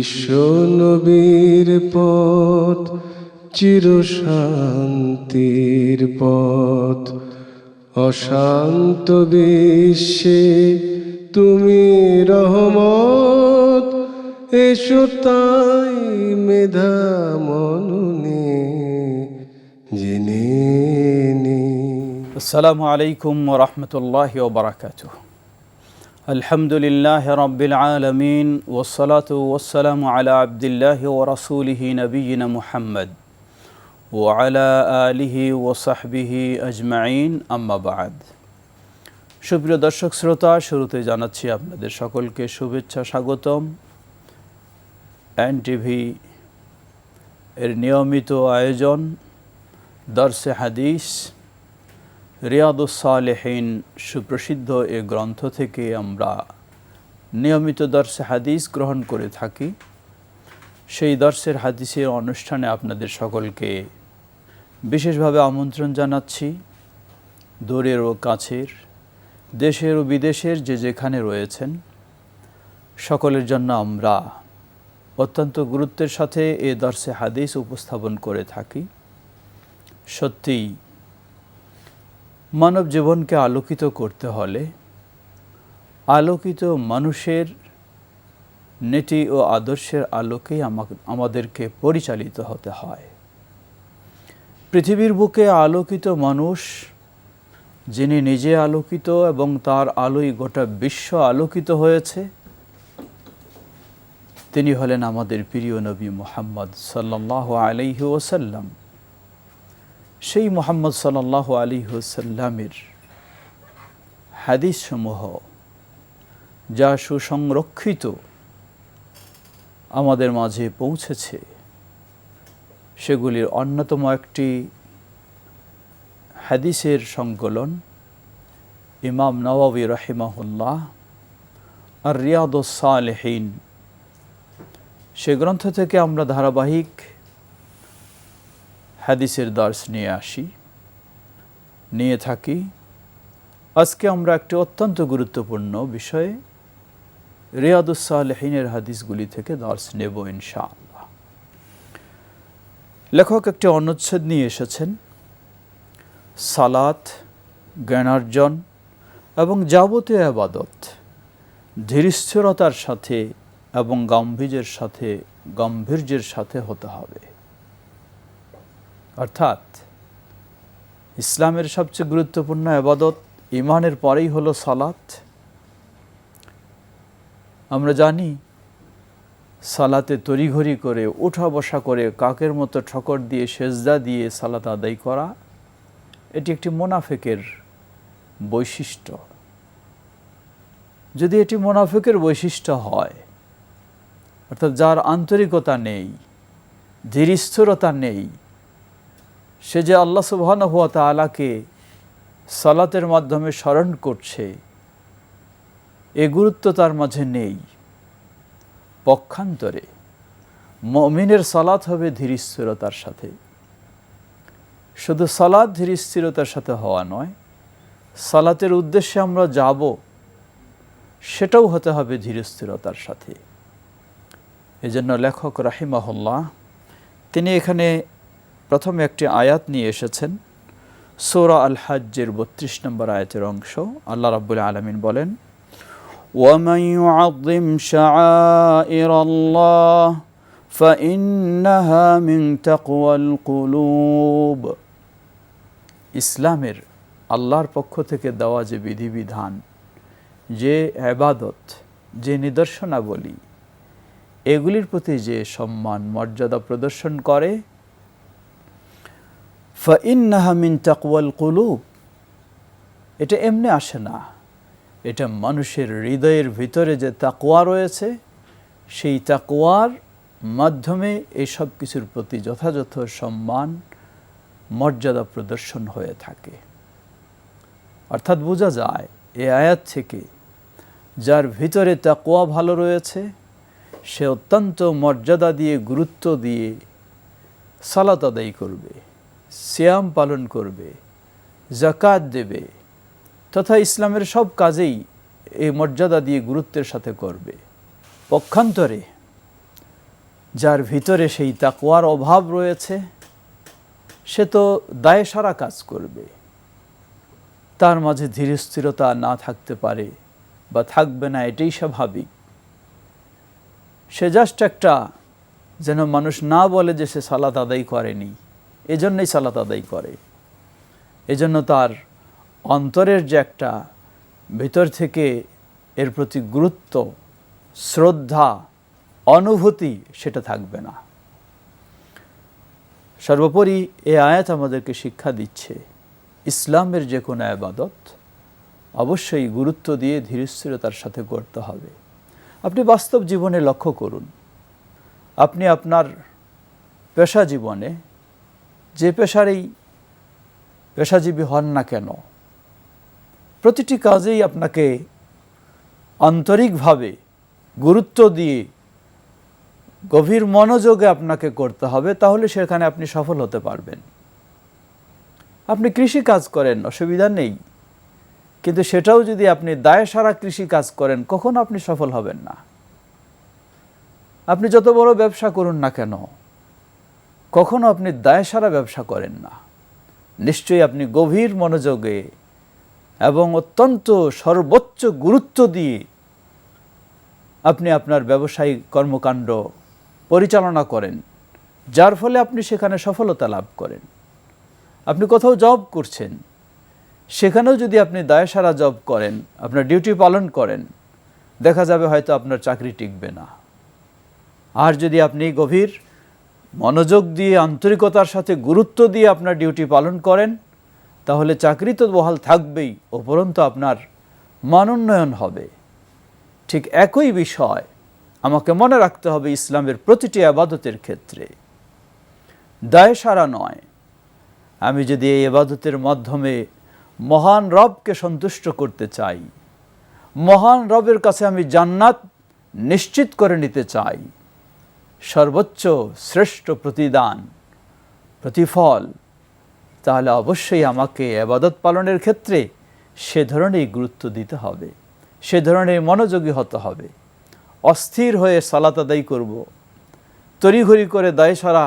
বিশ্ব নবীর পথ চিরশান্তির পথ, অশান্ত বিশ্বে তুমি রহমত। এসো তাই মেধা মননে জেনে নি। আসসালামু আলাইকুম ওয়া রাহমাতুল্লাহি ওয়া বারাকাতুহু। আলহামদুলিল্লাহি রাব্বিল আলামিন ওয়াসসালাতু ওয়াসসালামু আলা আবদিল্লাহি ওয়া রাসূলিহি নবিয়িনা মুহাম্মদ ওয়া আলা আলিহি ওয়া সাহবিহি আজমাইন, আম্মা বা'দ। সুপ্রিয় দর্শক শ্রোতা, শুরুতে জানাচ্ছি আপনাদের সকলকে শুভেচ্ছা, স্বাগতম। এনটিভি এর নিয়মিত আয়োজন দরসে হাদিস রিয়াদুস সালেহিন সুপ্রসিদ্ধ এ গ্রন্থ থেকে আমরা নিয়মিত দরসে হাদিস গ্রহণ করে থাকি। সেই দরসের হাদিসের অনুষ্ঠানে আপনাদের সকলকে বিশেষভাবে আমন্ত্রণ জানাচ্ছি। দূরের ও কাছের, দেশের ও বিদেশের যে যেখানে রয়েছেন, সকলের জন্য আমরা অত্যন্ত গুরুত্বের সাথে এ দরসে হাদিস উপস্থাপন করে থাকি। সত্যিই মানব জীবনকে আলোকিত করতে হলে আলোকিত মানুষের নীতি ও আদর্শের আলোকেই আমাদেরকে পরিচালিত হতে হয়। পৃথিবীর বুকে আলোকিত মানুষ, যিনি নিজে আলোকিত এবং তার আলোয় গোটা বিশ্ব আলোকিত হয়েছে, তিনি হলেন আমাদের প্রিয় নবী মুহাম্মদ সাল্লাল্লাহু আলাইহি ওয়াসাল্লাম। সেই মুহাম্মদ সাল্লাল্লাহু আলাইহি ওয়াসাল্লামের হাদিসসমূহ যা সুসংরক্ষিত আমাদের মাঝে পৌঁছেছে, সেগুলির অন্যতম একটি হাদিসের সংকলন ইমাম নওয়াবী রাহিমাহুল্লাহ আর রিয়াদুস সালেহিন, সে গ্রন্থ থেকে আমরা ধারাবাহিক হাদিসের দর্শ নিয়ে থাকি। আজকে আমরা একটি অত্যন্ত গুরুত্বপূর্ণ বিষয়ে রিয়াদুস সালেহিনের হাদিসগুলি থেকে দর্শ নেব ইনশাআল্লাহ। লেখক একটি অনুচ্ছেদ নিয়ে এসেছেন, সালাত, জ্ঞানার্জন এবং যাবতীয় ইবাদত ধীরস্থিরতার সাথে এবং গাম্ভীর্যের সাথে হতে হবে। অর্থাৎ ইসলামের সবচেয়ে গুরুত্বপূর্ণ ইবাদত ঈমানের পরেই হলো সালাত। আমরা জানি সালাতে তড়িঘড়ি করে, উঠা বসা করে, কাকের মতো ঠকর দিয়ে, সেজদা দিয়ে সালাত আদায় করা, এটি একটি মুনাফিকের বৈশিষ্ট্য। যদি এটি মুনাফিকের বৈশিষ্ট্য হয়, অর্থাৎ যার আন্তরিকতা নেই, ধীরস্থিরতা নেই, সে যে আল্লাহ সুবহানাহু ওয়া তাআলাকে সালাতের মাধ্যমে স্মরণ করছে, এ গুরুত্ব তার মাঝে নেই। পক্ষান্তরে মুমিনের সালাত হবে ধীরস্থিরতার সাথে। শুধু সালাত ধীরস্থিরতার সাথে হওয়া নয়, সালাতের উদ্দেশ্যে আমরা যাব, সেটাও হতে হবে ধীরস্থিরতার সাথে। এজন্য লেখক রাহিমাহুল্লাহ তিনি এখানে প্রথমে একটি আয়াত নিয়ে এসেছেন, সূরা আল হজ্জের ৩২ নম্বর আয়াতের অংশ। আল্লাহ রাব্বুল আলামিন বলেন, ওয়ামান ইউআযযিম শাআইরাল্লাহ ফাইন্নাহা মিন তাকওয়াল কুলুব। ইসলামের আল্লাহর পক্ষ থেকে দেওয়া যে বিধিবিধান, যে ইবাদত, যে নিদর্শনাবলী, এগুলির প্রতি যে সম্মান মর্যাদা প্রদর্শন করে, ফাইন্নাহা মিন তাকওয়াল কুলুব, এটা এমনি আসে না। এটা মানুষের হৃদয়ের ভিতরে যে তাকওয়া রয়েছে, সেই তাকওয়ার মাধ্যমে এই সব কিছুর প্রতি যথাযথ সম্মান মর্যাদা প্রদর্শন হয়ে থাকে। অর্থাৎ বোঝা যায় এই আয়াত থেকে, যার ভিতরে তাকওয়া ভালো রয়েছে, সে অত্যন্ত মর্যাদা দিয়ে, গুরুত্ব দিয়ে সালাত আদায় করবে, সিয়াম পালন করবে, যাকাত দেবে, তথা ইসলামের সব কাজেই এই মর্যাদা দিয়ে গুরুত্বের সাথে করবে। পক্ষান্তরে যার ভিতরে সেই তাকওয়ার অভাব রয়েছে সে তো দায়ে সারা কাজ করবে, তার মাঝে ধীরস্থিরতা না থাকতে পারে বা থাকবে না, এটাই স্বাভাবিক। সে জাস্ট একটা, যেন মানুষ না বলে যে সে সালাত আদায় করেনি, এজন্যই সালাত আদায় করে। এজন্য তার অন্তরের যে একটা ভিতর থেকে এর প্রতি গুরুত্ব, শ্রদ্ধা, অনুভূতি, সেটা থাকবে না। সর্বোপরি এই আয়াত আমাদেরকে শিক্ষা দিচ্ছে ইসলামের যে কোনো ইবাদত অবশ্যই গুরুত্ব দিয়ে ধীরস্থিরতার সাথে করতে হবে। আপনি বাস্তব জীবনে লক্ষ্য করুন, আপনি আপনার পেশা জীবনে যে পেশারই পেশাজীবী হন না কেন, প্রতিটি কাজেই আপনাকে আন্তরিকভাবে গুরুত্ব দিয়ে গভীর মনোযোগে আপনাকে করতে হবে, তাহলে সেখানে আপনি সফল হতে পারবেন। আপনি কৃষি কাজ করেন, অসুবিধা নেই, কিন্তু সেটাও যদি আপনি দায়ে সারা কৃষি কাজ করেন, কখনো আপনি সফল হবেন না। আপনি যত বড় ব্যবসা করুন না কেন, কখনো আপনি দায়ে সারা ব্যবসা করেন না। নিশ্চয়ই আপনি গভীর মনোযোগে এবং অত্যন্ত সর্বোচ্চ গুরুত্ব দিয়ে আপনি আপনার ব্যবসায়িক কর্মকাণ্ড পরিচালনা করেন, যার ফলে আপনি সেখানে সফলতা লাভ করেন। আপনি কোথাও জব করছেন, সেখানেও যদি আপনি দায়ে সারা জব করেন, আপনার ডিউটি পালন করেন, দেখা যাবে হয়তো আপনার চাকরি টিকবে না। আর যদি আপনি গভীর মনোযোগ দিয়ে আন্তরিকতার সাথে গুরুত্ব দিয়ে আপনার ডিউটি পালন করেন, তাহলে চাকরি তো বহাল থাকবেই, উপরন্তু আপনার মানোন্নয়ন হবে। ঠিক একই বিষয় আমাকে মনে রাখতে হবে ইসলামের প্রতিটি ইবাদতের ক্ষেত্রে। দায়ে সারা নয়, আমি যদি এই ইবাদতের মাধ্যমে মহান রবকে সন্তুষ্ট করতে চাই, মহান রবের কাছে আমি জান্নাত নিশ্চিত করে নিতে চাই, সর্বোচ্চ শ্রেষ্ঠ প্রতিদান, প্রতিফল, তাহলে অবশ্যই আমাকে ইবাদত পালনের ক্ষেত্রে সে ধরনের গুরুত্ব দিতে হবে, সে ধরনের মনোযোগী হতে হবে। অস্থির হয়ে সালাত আদায় করব, তড়িঘড়ি করে দায়ে সারা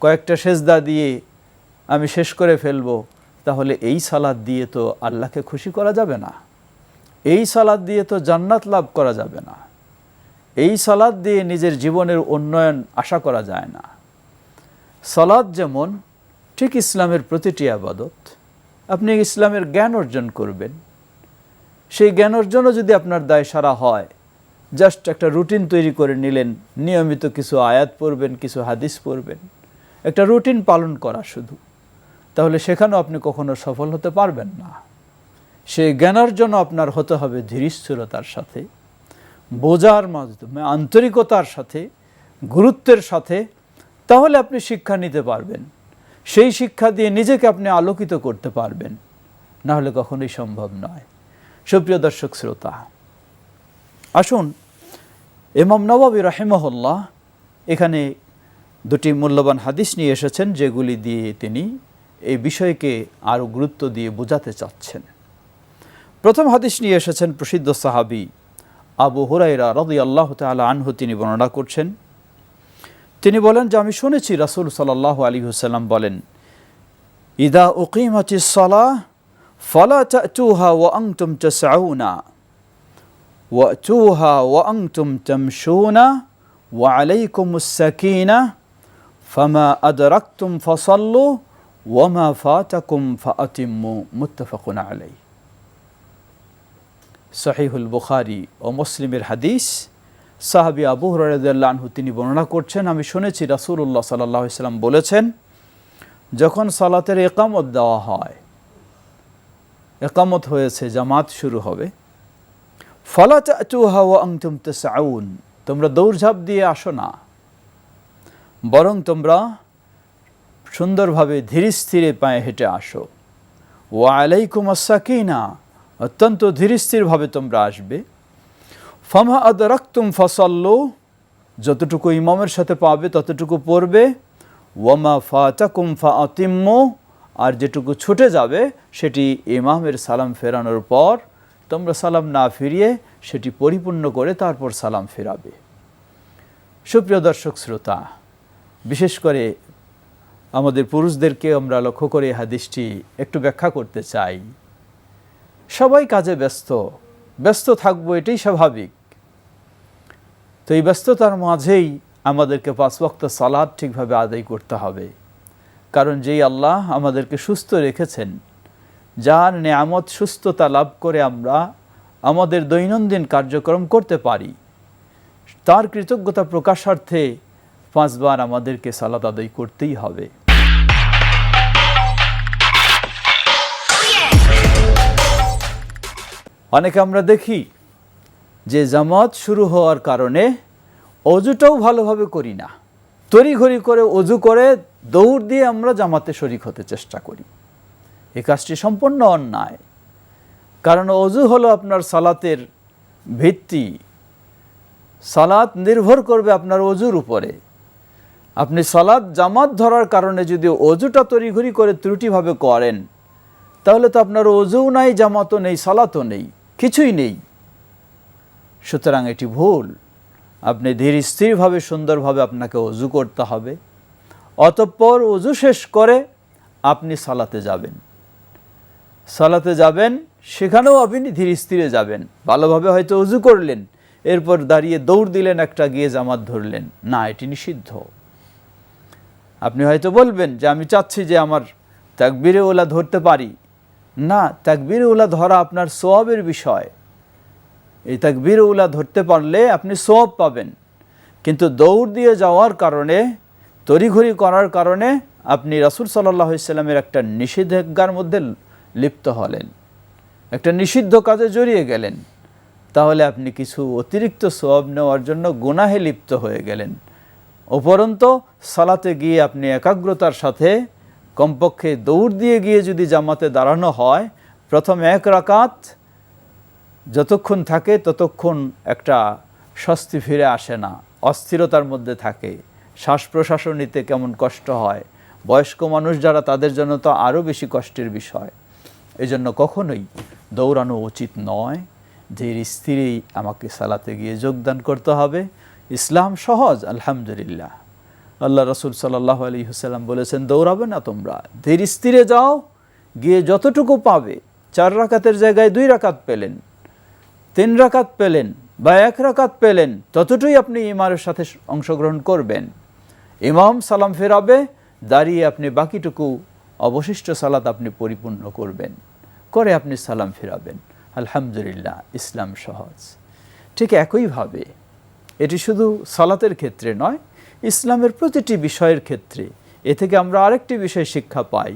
কয়েকটা সেজদা দিয়ে আমি শেষ করে ফেলব, তাহলে এই সালাত দিয়ে তো আল্লাহকে খুশি করা যাবে না, এই সালাত দিয়ে তো জান্নাত লাভ করা যাবে না, এই সালাত দিয়ে নিজের জীবনের উন্নয়ন আশা করা যায় না। সালাত যেমন ঠিক ইসলামের প্রতিটি ইবাদত, আপনি ইসলামের জ্ঞান অর্জন করবেন, সেই জ্ঞান অর্জনও যদি আপনার দায় সারা হয়, জাস্ট একটা রুটিন তৈরি করে নিলেন, নিয়মিত কিছু আয়াত পড়বেন, কিছু হাদিস পড়বেন, একটা রুটিন পালন করা শুধু, তাহলে সেখানেও আপনি কখনো সফল হতে পারবেন না। সেই জ্ঞান অর্জন আপনার হতে হবে ধীরস্থিরতার সাথে, বোঝার মাধ্যমে, আন্তরিকতার সাথে, গুরুত্বের সাথে, তাহলে আপনি শিক্ষা নিতে পারবেন। সেই শিক্ষা দিয়ে নিজেকে আপনি আলোকিত করতে পারবেন, না হলে কখনোই সম্ভব নয়। সুপ্রিয় দর্শক শ্রোতা, আসুন ইমাম নববী রাহিমাহুল্লাহ এখানে দুটি মূল্যবান হাদিস নিয়ে এসেছেন, যেগুলি দিয়ে তিনি এই বিষয়কে আরও গুরুত্ব দিয়ে বোঝাতে চাচ্ছেন। প্রথম হাদিস নিয়ে এসেছেন প্রসিদ্ধ সাহাবী আবু হুরায়রা রাদিয়াল্লাহু তাআলা আনহু, তিনি বর্ণনা করছেন, তিনি বলেন যে আমি শুনেছি রাসূল সাল্লাল্লাহু আলাইহি ওয়াসাল্লাম বলেন, ইদা উকিমাতিস সালাহ ফালা তা'তুহা ওয়া আনতুম তাসআউনা ওয়া'তুহা ওয়া আনতুম তামশুনা ওয়া আলাইকুমুস সাকিনাহ ফামা আদরাকতুম ফাসাল্লু ওয়া মা ফাতাকুম ফাআতিম্মু, মুত্তাফাকুন আলাইহি। সহিহুল বুখারী ও মুসলিমের হাদিস। সাহাবী আবু হুরায়রা রাদিয়াল্লাহু আনহু তিনি বর্ণনা করছেন, আমি শুনেছি রাসূলুল্লাহ সাল্লাল্লাহু আলাইহি ওয়াসাল্লাম বলেছেন, যখন সালাতের ইকামত দেওয়া হয়, ইকামত হয়েছে, জামাত শুরু হবে, ফালা তা'তুহা ওয়া আনতুম তাসআউন, তোমরা দৌড়ঝাঁপ দিয়ে আসো না, বরং তোমরা সুন্দরভাবে ধীরে স্থিরে পায়ে হেঁটে আসো। ওয়া আলাইকুমুস সাকিনাহ, অত্যন্ত ধীরস্থিরভাবে তোমরা আসবে। ফামা আদরাকতুম ফাসাল্লু, যতটুকু ইমামের সাথে পাবে ততটুকু পড়বে। ওয়ামা ফাতাকুম ফাআতিম্মু, আর যেটুকু ছুটে যাবে সেটি ইমামের সালাম ফেরানোর পর তোমরা সালাম না ফিরিয়ে সেটি পরিপূর্ণ করে তারপর সালাম ফেরাবে। সুপ্রিয় দর্শক শ্রোতা, বিশেষ করে আমাদের পুরুষদেরকে আমরা লক্ষ্য করে হাদিসটি একটু ব্যাখ্যা করতে চাই। সবাই কাজে ব্যস্ত থাকবো, এটাই স্বাভাবিক। তো এই ব্যস্ততার মাঝেই আমাদেরকে 5 ওয়াক্ত সালাত ঠিকভাবে আদায় করতে হবে। কারণ যেই আল্লাহ আমাদেরকে সুস্থ রেখেছেন, যার নেয়ামত সুস্থতা লাভ করে আমরা আমাদের দৈনন্দিন কার্যক্রম করতে পারি, তার কৃতজ্ঞতা প্রকাশার্থে 5 বার আমাদেরকে সালাত আদায় করতেই হবে। অনেকে আমরা দেখি যে জামাত শুরু হওয়ার কারণে অজুটাও ভালোভাবে করি না, তড়িঘড়ি করে অজু করে দৌড় দিয়ে আমরা জামাতে শরীক হতে চেষ্টা করি। এই কাজটি সম্পূর্ণ অন্যায়। কারণ অজু হলো আপনার সালাতের ভিত্তি। সালাত নির্ভর করবে আপনার অজুর উপরে। আপনি সালাত জামাত ধরার কারণে যদি অজুটা তড়িঘড়ি করে ত্রুটিভাবে করেন, তাহলে তো আপনার অজুও নাই, জামাতও নেই, সালাতও নেই, কিছুই নেই। সুতরাং এটি ভুল। আপনি ধীর স্থিরভাবে সুন্দরভাবে আপনাকে অজু করতে হবে। অতঃপর অজু শেষ করে আপনি সালাতে যাবেন, সেখানেও আপনি ধীর স্থিরে যাবেন। ভালোভাবে হয়তো অজু করলেন, এরপর দাঁড়িয়ে দৌড় দিলেন, একটা গিয়ে জামাত ধরলেন না, এটি নিষিদ্ধ। আপনি হয়তো বলবেন যে আমি চাচ্ছি যে আমার তাকবীরে ওলা ধরতে পারি না। তাকবীরে ওলা ধরা আপনার সওয়াবের বিষয়। এই তাকবীরে ওলা ধরতে পারলে আপনি সওয়াব পাবেন। কিন্তু দৌড় দিয়ে যাওয়ার কারণে, তড়িঘড়ি করার কারণে আপনি রাসূল সাল্লাল্লাহু আলাইহি ওয়াসাল্লামের একটা নিষেধাজ্ঞার মধ্যে লিপ্ত হলেন, একটা নিষিদ্ধ কাজে জড়িয়ে গেলেন। তাহলে আপনি কিছু অতিরিক্ত সওয়াব নেওয়ার জন্য গুনাহে লিপ্ত হয়ে গেলেন। উপরন্তু সালাতে গিয়ে আপনি একাগ্রতার সাথে কমপক্ষে দৌড় দিয়ে গিয়ে যদি জামাতে দাঁড়ানো হয়, প্রথম 1 রাকাত যতক্ষণ থাকে ততক্ষণ একটা স্বস্তি ফিরে আসে না, অস্থিরতার মধ্যে থাকে, শ্বাস প্রশ্বাস নিতে কেমন কষ্ট হয়। বয়স্ক মানুষ যারা, তাদের জন্য তো আরও বেশি কষ্টের বিষয়। এজন্য কখনোই দৌড়ানো উচিত নয়। ধীর স্থিরেই আমাকে সালাতে গিয়ে যোগদান করতে হবে। ইসলাম সহজ, আলহামদুলিল্লাহ। আল্লাহ রাসূল সাল্লাল্লাহু আলাইহি ওয়াসাল্লাম বলেছেন, দৌড়াবে না তোমরা, ধীর স্থিরে যাও, গিয়ে যতটুকু পাবে, 4 রাকাতের জায়গায় 2 রাকাত পেলেন, 3 রাকাত পেলেন বা 1 রাকাত পেলেন, ততটুকুই আপনি ইমামের সাথে অংশগ্রহণ করবেন। ইমাম সালাম ফেরাবে, দাঁড়িয়ে আপনি বাকিটুকু অবশিষ্ট সালাত আপনি পরিপূর্ণ করবেন, করে আপনি সালাম ফেরাবেন। আলহামদুলিল্লাহ, ইসলাম সহজ। ঠিক একইভাবে এটি শুধু সালাতের ক্ষেত্রে নয়, ইসলামের প্রতিটি বিষয়ের ক্ষেত্রে। এ থেকে আমরা আরেকটি বিষয় শিক্ষা পাই,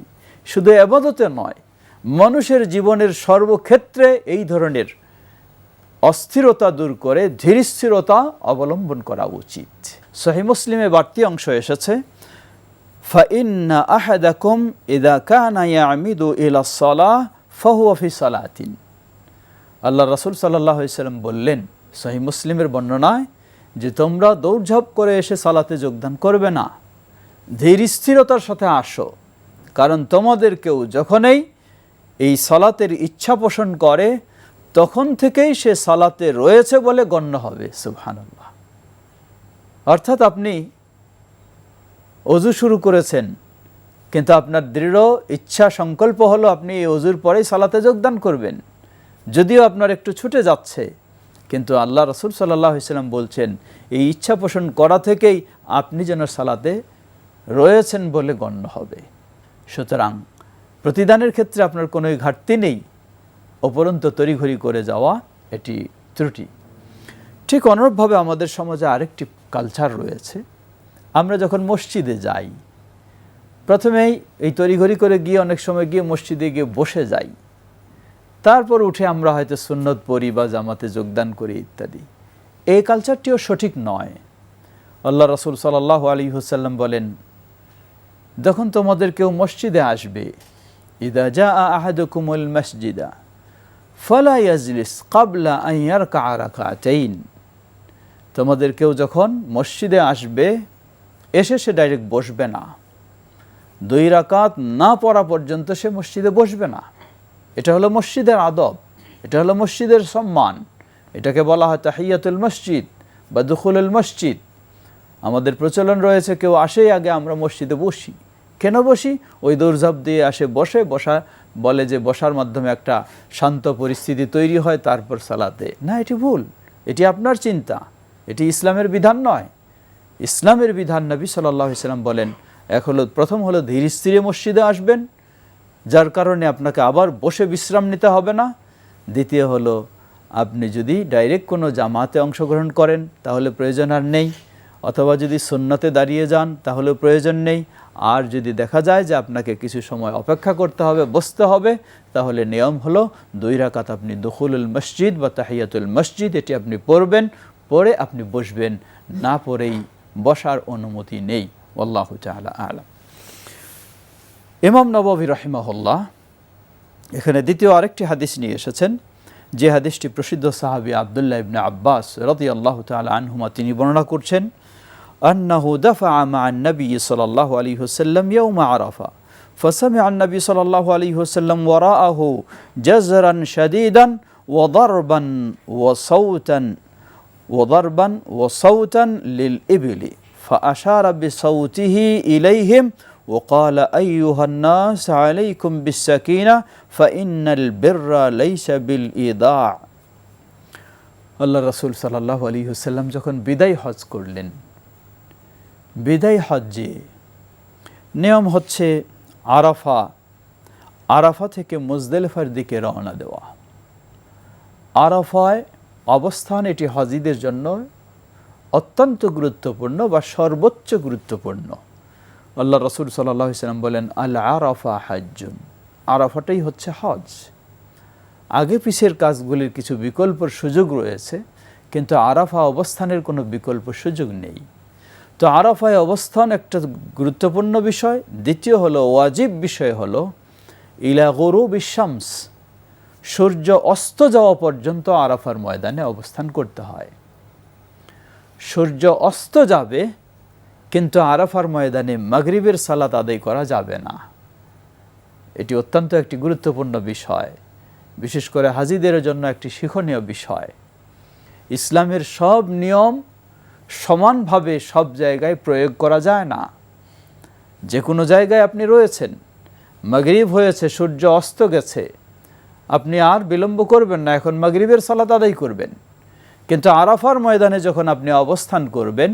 শুধু ইবাদতে নয়, মানুষের জীবনের সর্বক্ষেত্রে এই ধরনের অস্থিরতা দূর করে ধীর স্থিরতা অবলম্বন করা উচিত। সহিহ মুসলিমে বাড়তি অংশ এসেছে, ফাইন্না আহাদাকুম ইযা কানা ইয়ামিদু ইলা সালাহ ফাহুয়া ফি সালাতিন। আল্লাহ রাসূল সাল্লাল্লাহু আলাইহি ওয়াসাল্লাম বললেন সহিহ মুসলিমের বর্ণনায়, যে তোমরা দৌড়ঝাঁপ করে এসে সালাতে যোগদান করবে না, ধীর স্থিরতার সাথে আসো। কারণ তোমাদের কেউ যখনই এই সালাতের ইচ্ছা পোষণ করে, তখন থেকেই সে সালাতে রয়েছে বলে গণ্য হবে। সুবহানাল্লাহ। অর্থাৎ আপনি অজু শুরু করেছেন, কিন্তু আপনার দৃঢ় ইচ্ছা সংকল্প হলো আপনি এই অজুর পরেই সালাতে যোগদান করবেন, যদিও আপনার একটু ছুটে যাচ্ছে, কিন্তু আল্লাহ রাসূল সাল্লাল্লাহু আলাইহি ওয়াসাল্লাম বলছেন এই ইচ্ছা পোষণ করা থেকেই আপনি যেন সালাতে রয়েছেন বলে গণ্য হবে। সুতরাং প্রতিদানের ক্ষেত্রে আপনার কোনো ঘাটতি নেই, উপরন্তু তড়িঘড়ি করে যাওয়া এটি ত্রুটি। ঠিক অনুরূপভাবে আমাদের সমাজে আরেকটি কালচার রয়েছে। আমরা যখন মসজিদে যাই, প্রথমেই এই তড়িঘড়ি করে গিয়ে অনেক সময় গিয়ে মসজিদে গিয়ে বসে যাই, তারপর উঠে আমরা হয়তো সুন্নত পড়ি বা জামাতে যোগদান করি ইত্যাদি। এই কালচারটিও সঠিক নয়। আল্লাহ রাসূল সাল্লাল্লাহু আলাইহি ওয়াসাল্লাম বলেন, যখন তোমাদের কেউ মসজিদে আসবে, ইযা জাআ আহাদুকুমুল মাসজিদা ফালা ইয়াজলিস ক্বাবলা আন ইয়ারকা রাকাতাইন। তোমাদের কেউ যখন মসজিদে আসবে, এসে সে ডাইরেক্ট বসবে না, 2 রাকাত না পড়া পর্যন্ত সে মসজিদে বসবে না। এটা হলো মসজিদের আদব, এটা হলো মসজিদের সম্মান। এটাকে বলা হয় তাহিয়াতুল মসজিদ বা দুখুলুল মসজিদ। আমাদের প্রচলন রয়েছে কেউ আসেই আগে আমরা মসজিদে বসি। কেন বসি? ওই দৌড়ঝাঁপ দিয়ে আসে, বসা বলে যে বসার মাধ্যমে একটা শান্ত পরিস্থিতি তৈরি হয়, তারপর সালাতে। না, এটি ভুল, এটি আপনার চিন্তা, এটি ইসলামের বিধান নয়। ইসলামের বিধান নবী সাল্লাল্লাহু আলাইহি ওয়াসাল্লাম বলেন, প্রথম হলো ধীর স্থিরে মসজিদে আসবেন, যার কারণে আপনাকে আবার বসে বিশ্রাম নিতে হবে না। দ্বিতীয় হলো, আপনি যদি ডাইরেক্ট কোনো জামাতে অংশগ্রহণ করেন তাহলে প্রয়োজন আর নেই, অথবা যদি সুন্নতে দাঁড়িয়ে যান তাহলে প্রয়োজন নেই। আর যদি দেখা যায় যে আপনাকে কিছু সময় অপেক্ষা করতে হবে, বসতে হবে, তাহলে নিয়ম হলো 2 রাকাত আপনি দুখুলুল মসজিদ বা তাহিয়াতুল মসজিদ এটি আপনি পড়বেন, পড়ে আপনি বসবেন, না পড়েই বসার অনুমতি নেই। আল্লাহু তাআলা আ'লাম। ইমাম নববী রাহিমাহুল্লাহ এখানে দ্বিতীয় আরেকটি হাদিস নিয়ে এসেছেন, যে হাদিসটি প্রসিদ্ধ সাহাবী আব্দুল্লাহ ইবনে আব্বাস রাদিয়াল্লাহু তাআলা আনহুমা তিনি বর্ণনা করছেন, আন্নাহু দাফা মা'আন নবী সাল্লাল্লাহু আলাইহি ওয়াসাল্লাম ইয়াউমা আরাফা ফাসামি'a আন-নবী সাল্লাল্লাহু আলাইহি ওয়াসাল্লাম ওয়ারাআহু জাযরান শাদীদান ওয়া দারবান ওয়া সাওতান লিল ইবলি ফাআশারা বিসাওতিহি ইলাইহিম وقال أيها الناس عليكم بالسكينة فإن البر ليس بالإيداع। আল্লাহ রাসূল সাল্লাল্লাহু আলাইহি ওয়াসাল্লাম যখন বিদায় হজ করলেন, বিদায় হজ্জে নিয়ম হচ্ছে আরাফা থেকে মুজদালিফার দিকে রওনা দেওয়া। আরাফায় অবস্থান এটি হাজীদের জন্য অত্যন্ত গুরুত্বপূর্ণ বা সর্বোচ্চ গুরুত্বপূর্ণ। আল্লাহ রাসূল সাল্লাল্লাহু আলাইহি ওয়াসাল্লাম বলেন, আল আরাফা হাজ্জুন, আরাফাটাই হচ্ছে হজ। আগে পিছের কাজগুলির কিছু বিকল্পর সুযোগ রয়েছে, কিন্তু আরাফা অবস্থানের কোনো বিকল্প সুযোগ নেই। তো আরাফায় অবস্থান একটা গুরুত্বপূর্ণ বিষয়। দ্বিতীয় হলো ওয়াজিব বিষয় হলো ইলা গুরুবিশ শামস, সূর্য অস্ত যাওয়া পর্যন্ত আরাফার ময়দানে অবস্থান করতে হয়। সূর্য অস্ত যাবে, কিন্তু আরাফার ময়দানে মাগরিবের সালাত আদায় করা যাবে না। এটি অত্যন্ত একটি গুরুত্বপূর্ণ বিষয়, বিশেষ করে হাজীদের জন্য একটি শিক্ষণীয় বিষয়। ইসলামের সব নিয়ম সমানভাবে সব জায়গায় প্রয়োগ করা যায় না। যে কোনো জায়গায় আপনি রয়েছেন, মাগরিব হয়েছে, সূর্য অস্ত গেছে, আপনি আর বিলম্ব করবেন না, এখন মাগরিবের সালাত আদায় করবেন। কিন্তু আরাফার ময়দানে যখন আপনি অবস্থান করবেন,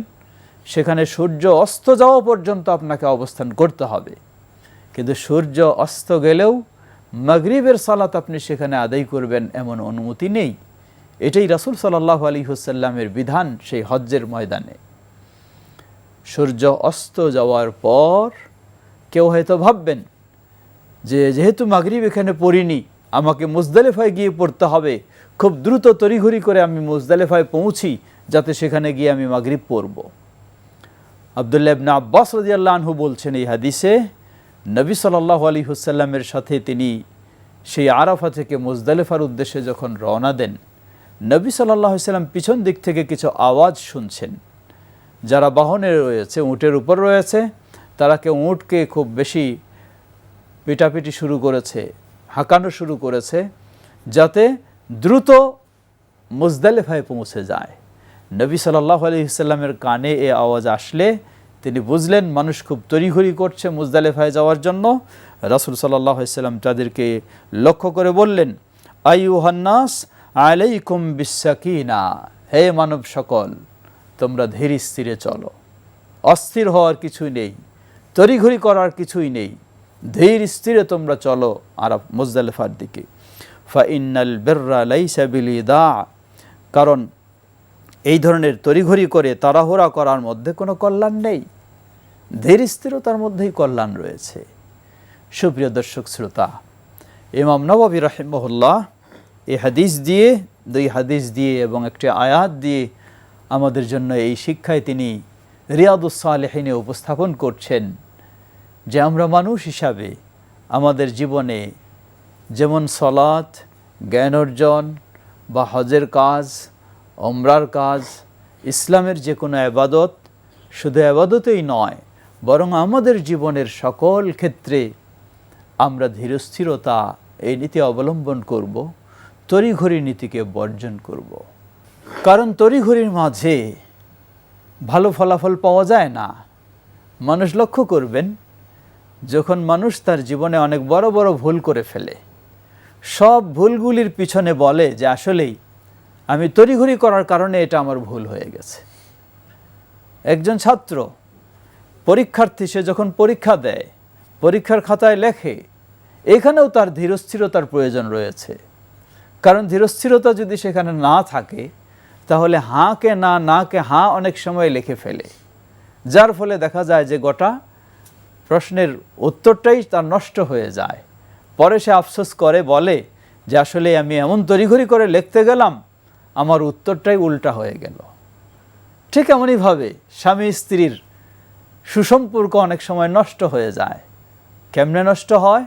সেখানে সূর্য অস্ত যাওয়া পর্যন্ত আপনাকে অবস্থান করতে হবে। কিন্তু সূর্য অস্ত গেলেও মাগরিবের সালাত আপনি সেখানে আদায় করবেন এমন অনুমতি নেই। এটাই রাসূল সাল্লাল্লাহু আলাইহি ওয়াসাল্লামের বিধান সেই হজ্জের ময়দানে। সূর্য অস্ত যাওয়ার পর কেউ হয়তো ভাববেন যে যেহেতু মাগরিব এখানে পড়িনি, আমাকে মুজদালিফায় গিয়ে পড়তে হবে, খুব দ্রুত তড়িঘড়ি করে আমি মুজদালিফায় পৌঁছি যাতে সেখানে গিয়ে আমি মাগরিব পড়ব। আব্দুল্লাহ ইবনে আব্বাস রাদিয়াল্লাহু আনহু বলছেন এই হাদিসে, নবী সাল্লাল্লাহু আলাইহি ওয়াসাল্লামের সাথে তিনি সেই আরাফা থেকে মুজদালিফার উদ্দেশ্যে যখন রওনা দেন, নবী সাল্লাল্লাহু আলাইহি ওয়াসাল্লাম পিছন দিক থেকে কিছু আওয়াজ শুনছেন। যারা বাহনে রয়েছে, উটের উপর রয়েছে, তারা কেউ উটকে খুব বেশি পিটাপিটি শুরু করেছে, হাঁকানো শুরু করেছে, যাতে দ্রুত মুজদালিফায় পৌঁছে যায়। নবী সাল্লাল্লাহু আলাইহি ওয়াসাল্লামের কানে এ আওয়াজ আসলে তিনি বুঝলেন মানুষ খুব তড়িঘড়ি করছে মুজদালিফায় যাওয়ার জন্য। রাসূল সাল্লাল্লাহু আলাইহি ওয়াসাল্লাম তাদেরকে লক্ষ্য করে বললেন, আইয়ুহান নাস আলাইকুম বিসসাকিনা, হে মানব সকল, তোমরা ধীর স্থিরে চলো, অস্থির হওয়ার কিছুই নেই, তড়িঘড়ি করার কিছুই নেই, ধীর স্থিরে তোমরা চলো আরাফ মুজদালিফার দিকে। ফাইন্নাল বিররা লাইসা বিলিদা, কারণ এই ধরনের তড়িঘড়ি করে তাড়াহুড়া করার মধ্যে কোনো কল্যাণ নেই, ধীর স্থিরতার মধ্যেই কল্যাণ রয়েছে। সুপ্রিয় দর্শক শ্রোতা, ইমাম নববী রাহিমাহুল্লাহ এই হাদিস দিয়ে, 2 হাদিস দিয়ে এবং একটি আয়াত দিয়ে আমাদের জন্য এই শিক্ষায় তিনি রিয়াদুস সালেহিনে উপস্থাপন করছেন যে আমরা মানুষ হিসাবে আমাদের জীবনে যেমন সালাত, জ্ঞান অর্জন বা হজের কাজ, ওমরার কাজ, ইসলামের যে কোনো ইবাদত, শুধু ইবাদতই নয়, বরং আমাদের জীবনের সকল ক্ষেত্রে আমরা ধীরস্থিরতা এই নীতি অবলম্বন করব, তড়িঘড়ি নীতিকে বর্জন করব। কারণ তড়িঘড়ির মাঝে ভালো ফলাফল পাওয়া যায় না। মানুষ লক্ষ্য করবেন, যখন মানুষ তার জীবনে অনেক বড় বড় ভুল করে ফেলে, সব ভুলগুলির পিছনে বলে যে আসলেই আমি তড়িঘড়ি করার কারণে এটা আমার ভুল হয়ে গেছে। একজন ছাত্র পরীক্ষার্থী, সে যখন পরীক্ষা দেয়, পরীক্ষার খাতায় লেখে, এখানেও তার ধীরস্থিরতার প্রয়োজন রয়েছে। কারণ ধীরস্থিরতা যদি সেখানে না থাকে, তাহলে হাঁকে না, নাকে হাঁ অনেক সময় লিখে ফেলে, যার ফলে দেখা যায় যে গোটা প্রশ্নের উত্তরটাই তার নষ্ট হয়ে যায়। পরে সে আফসোস করে, বলে যে আসলে আমি এমন তড়িঘড়ি করে লিখতে গেলাম, আমার উত্তরটাই উল্টা হয়ে গেল। ঠিক এমনইভাবে স্বামী স্ত্রীর সুসম্পর্ক অনেক সময় নষ্ট হয়ে যায়। কেমনে নষ্ট হয়?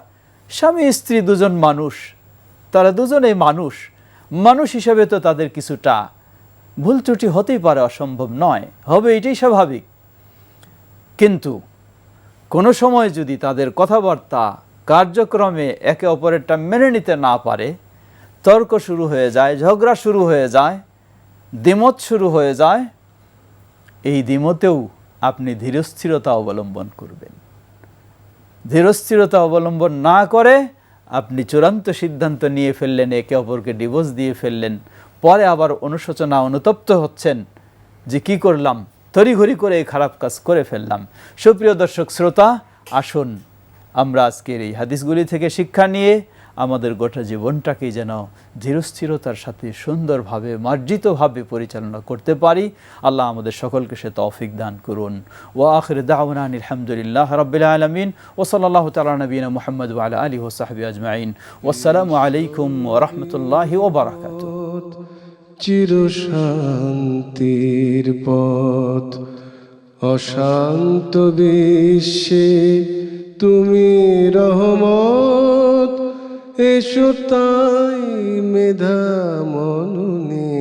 স্বামী স্ত্রী দুজন মানুষ, তারা দুজনেই মানুষ। মানুষ হিসেবে তো তাদের কিছুটা ভুল ত্রুটি হতেই পারে, অসম্ভব নয়, হবে, এটাই স্বাভাবিক। কিন্তু কোনো সময় যদি তাদের কথাবার্তা, কার্যক্রমে একে অপরেরটা মেনে নিতে না পারে, তর্ক শুরু হয়ে যায়, ঝগড়া শুরু হয়ে যায়, দ্বিমত শুরু হয়ে যায়, এই দ্বিমতেও আপনি ধীরস্থিরতা অবলম্বন করবেন। ধীরস্থিরতা অবলম্বন না করে আপনি চূড়ান্ত সিদ্ধান্ত নিয়ে ফেললেন, একে অপরকে ডিভোর্স দিয়ে ফেললেন, পরে আবার অনুশোচনা, অনুতপ্ত হচ্ছেন যে কি করলাম, তড়িঘড়ি করে এই খারাপ কাজ করে ফেললাম। সুপ্রিয় দর্শক শ্রোতা, আসুন আমরা আজকের এই হাদিসগুলি থেকে শিক্ষা নিয়ে আমাদের গোটা জীবনটাকেই যেন ধীরস্থিরতার সাথে সুন্দরভাবে, মার্জিতভাবে পরিচালনা করতে পারি। আল্লাহ আমাদের সকলকে সে তৌফিক দান করুন। ওয়া আখির দাওয়ানা আলহামদুলিল্লাহ রাব্বিল আলামিন ওয়া সাল্লাল্লাহু তাআলা নবিয়িনা মুহাম্মদ ওয়া আলা আলিহি ওয়া সাহবিহি আজমাইন। ওয়াসসালামু আলাইকুম ওয়া রাহমাতুল্লাহি ওয়া বারাকাতুহু। চিরশান্তির পথ, অশান্ত বিশ্বে তুমি রহমত, এসো তাই মেধা মননে